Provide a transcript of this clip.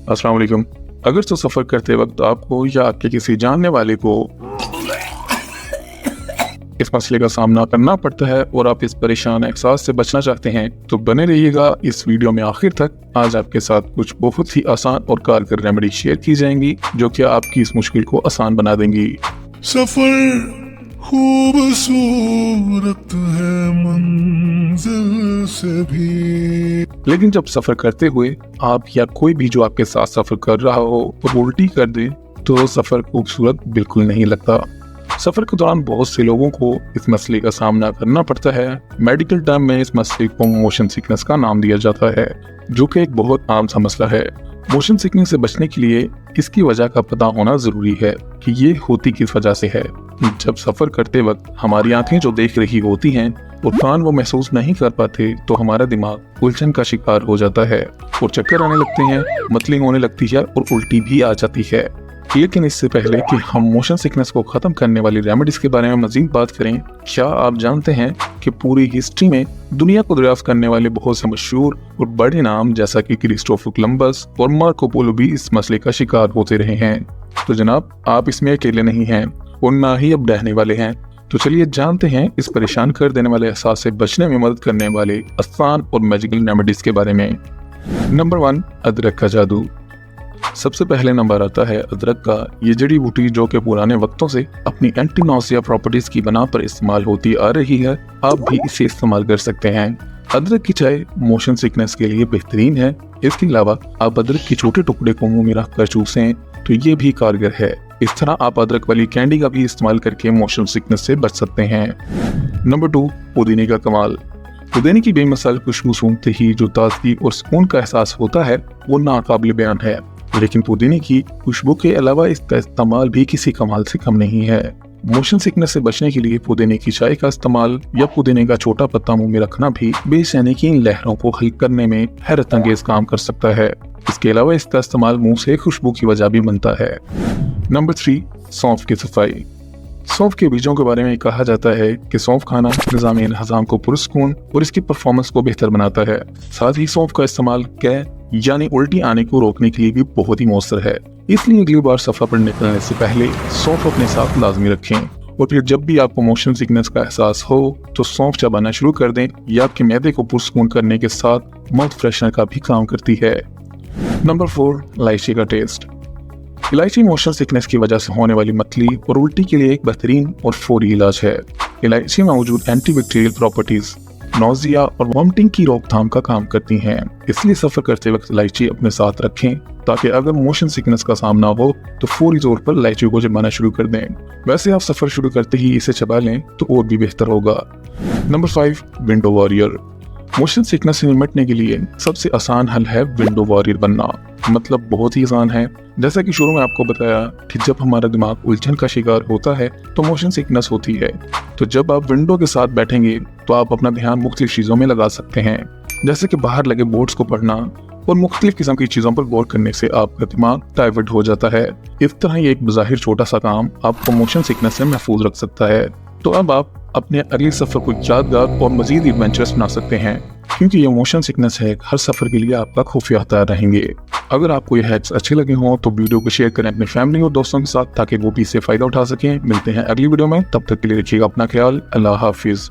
अस्सलाम वालेकुम। अगर तो सफ़र करते वक्त आपको या आपके किसी जानने वाले को इस मसले का सामना करना पड़ता है और आप इस परेशान एहसास से बचना चाहते हैं तो बने रहिएगा इस वीडियो में आखिर तक। आज आपके साथ कुछ बहुत ही आसान और कारगर रेमेडी शेयर की जाएंगी जो कि आपकी इस मुश्किल को आसान बना देंगी। सफर खूबसूरत है मंजिल से भी, लेकिन जब सफर करते हुए आप या कोई भी जो आपके साथ सफर कर रहा हो और उल्टी कर दे तो सफर खूबसूरत बिल्कुल नहीं लगता। सफर के दौरान बहुत से लोगों को इस मसले का सामना करना पड़ता है। मेडिकल टर्म में इस मसले को मोशन सिकनेस का नाम दिया जाता है, जो कि एक बहुत आम सा मसला है। मोशन सिकनेस से बचने के लिए इसकी वजह का पता होना जरूरी है कि ये होती किस वजह से है। जब सफर करते वक्त हमारी आंखें जो देख रही होती हैं और कान वो महसूस नहीं कर पाते तो हमारा दिमाग उलझन का शिकार हो जाता है और चक्कर आने लगते हैं, मतली होने लगती है और उल्टी भी आ जाती है। लेकिन इससे पहले कि हम मोशन सिकनेस को खत्म करने वाली रेमेडीज के बारे में मजीद बात करें, क्या आप जानते हैं कि पूरी हिस्ट्री में दुनिया को दरियाफ्त करने वाले बहुत से मशहूर और बड़े नाम जैसा कि क्रिस्टोफर कोलंबस और मार्को पोलो भी इस मसले का शिकार होते रहे हैं। तो जनाब, आप इसमें अकेले नहीं हैं और ना ही अब रहने वाले हैं। तो चलिए जानते हैं इस परेशान कर देने वाले एहसास से बचने में मदद करने वाले आसान और मैजिकल रेमेडीज के बारे में। नंबर 1, अदरक का जादू। सबसे पहले नंबर आता है अदरक का। ये जड़ी बूटी जो कि पुराने वक्तों से अपनी एंटी नौसिया प्रॉपर्टीज की बना पर इस्तेमाल होती आ रही है, आप भी इसे इस्तेमाल कर सकते हैं। अदरक की चाय मोशन सिकनेस के लिए बेहतरीन है। इसके अलावा आप अदरक के छोटे टुकड़े को मुंह में रखकर चूसें तो ये भी कारगर है। इस तरह आप अदरक वाली कैंडी का भी इस्तेमाल करके मोशन सिकनेस से बच सकते हैं। नंबर 2, पुदीने का कमाल। पुदीने की बेमिसाल खुशबू सूंघते ही जो ताजगी और सुकून का एहसास होता है वो नाकाबिल बयान है। लेकिन पुदीने की खुशबू के अलावा इसका इस्तेमाल भी किसी कमाल से कम नहीं है। मोशन सिकनेस से बचने के लिए पुदीने की चाय का इस्तेमाल या पुदीने का छोटा पत्ता मुंह में रखना भी बेचैनी की इन लहरों को हल करने में हैरत अंगेज काम कर सकता है। इसके अलावा इसका इस्तेमाल मुंह से खुशबू की वजह भी बनता है। नंबर 3, सौंफ की सफाई। सौंफ के बीजों के बारे में कहा जाता है कि सौंफ खाना निज़ाम हज़ाम को पुरस्कून और इसकी परफॉर्मेंस को बेहतर बनाता है। साथ ही सौंफ का इस्तेमाल कै यानी उल्टी आने को रोकने के लिए भी बहुत ही मौसर है। इसलिए अगली बार सफर पर निकलने से पहले सौंफ अपने साथ लाजमी रखें और फिर जब भी आपको मोशन सिकनेस का एहसास हो तो सौंफ चबाना शुरू कर दें। यह आपके मैदे को पुरस्कून करने के साथ माउथ फ्रेशनर का भी काम करती है। नंबर 4, इलायची का टेस्ट। इलायची मोशन सिकनेस की वजह से होने वाली मतली और उल्टी के लिए एक बेहतरीन और फौरी इलाज है। इलायची में मौजूद एंटीबैक्टीरियल प्रॉपर्टीज नौजिया और वॉमिटिंग की रोकथाम का काम करती हैं। इसलिए सफर करते वक्त इलायची अपने साथ रखें ताकि अगर मोशन सिकनेस का सामना हो तो फौरी तौर पर इलायची को चबाना शुरू कर दें। वैसे आप सफर शुरू करते ही इसे चबा लें तो और भी बेहतर होगा। Number 5, window warrior. Motion sickness से निपटने के लिए सबसे आसान हल है विंडो वॉरियर बनना। मतलब बहुत ही आसान है। जैसा कि शुरू में आपको बताया कि जब हमारा दिमाग उलझन का शिकार होता है तो मोशन सिकनेस होती है। तो जब आप विंडो के साथ बैठेंगे तो आप अपना ध्यान मुख्तलिफ चीज़ों में लगा सकते हैं, जैसे कि बाहर लगे बोर्ड्स को पढ़ना और मुख्तलिफ किस्म की चीज़ों पर गौर करने से आपका दिमाग डाइवर्ट हो जाता है। इस तरह ये एक बज़ाहिर छोटा सा काम आपको मोशन सिकनेस से महफूज रख सकता है। तो अब आप अपने अगले सफर को यादगार और मजीद एडवेंचरस बना सकते हैं, क्योंकि ये मोशन सिकनेस है हर सफर के लिए आपका खुफिया हथियार रहेंगे। अगर आपको ये हैक्स अच्छे लगे हों तो वीडियो को शेयर करें अपनी फैमिली और दोस्तों के साथ ताकि वो भी इससे फायदा उठा सकें। मिलते हैं अगली वीडियो में, तब तक के लिए रखिएगा अपना ख्याल। अल्लाह हाफिज।